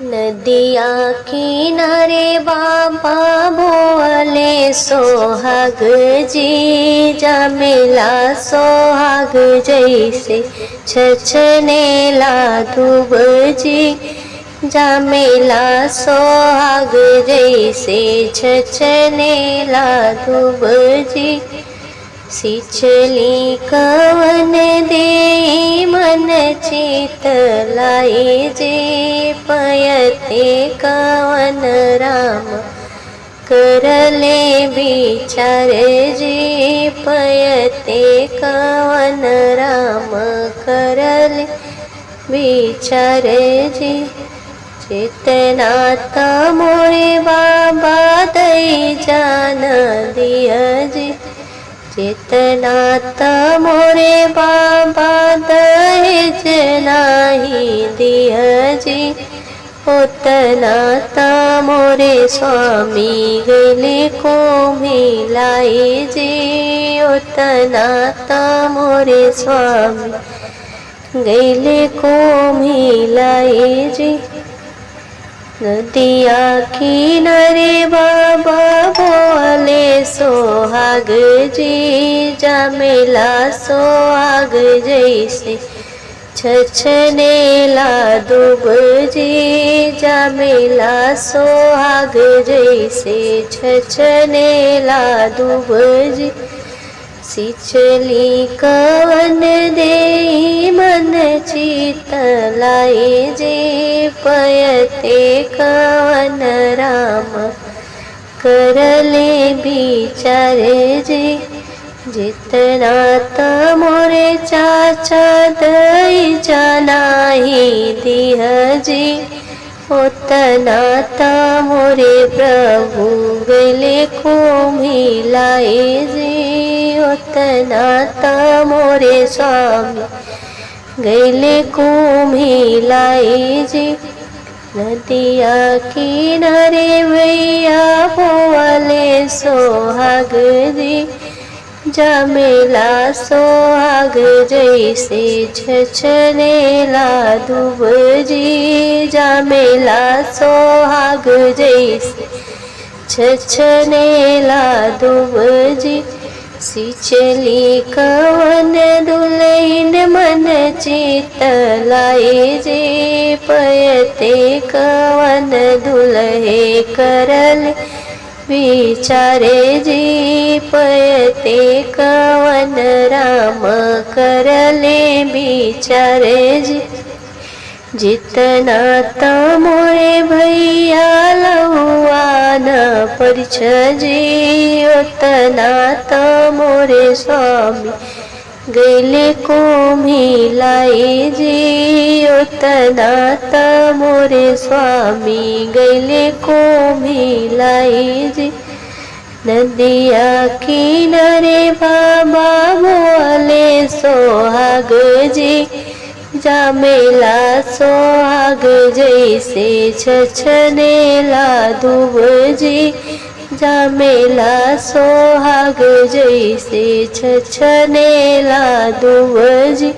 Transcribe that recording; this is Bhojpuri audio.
नदिया किनारे बाबा बोले सोहाग जी, जामेला सोहाग जैसे छछनेला दूब जी, जामेला सोहाग जैसे छछनेला दूब जी। सिंचली कवन दे मन चित लाए जे, पयते कवन राम करले विचार जे, पयते कवन राम करले विचार जे। चेतनात मोरे बाबा दई जान दिया जे, चेतनात मोरे बाबा दहेज नाही दिया जी। ओतनात मोरे स्वामी गेले को मिलाए जी, ओतनात मोरे स्वामी गेले को मिलाए जी। नदिया किनारे बाबा बोले सोहाग जी, जामेला सोहाग जैसे छछनेला दूब जी, जामेला सोहाग जैसे छछनेला दूब जी। सिंचली कवन दे मन चित लाए जे, पयते कवन राम करले विचार जे। जितनात मोरे चाचा दई जानाही दिह जी, ओतनात मोरे प्रभु गेले को मिलाए जी, ओतनात मोरे स्वामी गेले को मिलाए जी। नदिया किनारे भैया बोले सोहाग जी, जामेला सोहाग जैसे छछनेला दूब जी, जामेला सोहाग जैसे छछनेला दूब जी। सिंचली कवन दुलैन मन चित लाए जे, पयते कवन दुलहे करल विचारे जी, पयते कवन राम करले विचारे जी। जितनात मोरे भैया लहुआन परिछ जी, ओतनात मोरे स्वामी गेले को मिलाए जी, ओतनात मोरे स्वामी गेले को मिलाए जी। नदिया किनारे बाबा बोले सोहाग जी, जामेला सोहाग जैसे छछनेला दूब जी, जामेला सोहाग जैसे छछनेला दूब जी।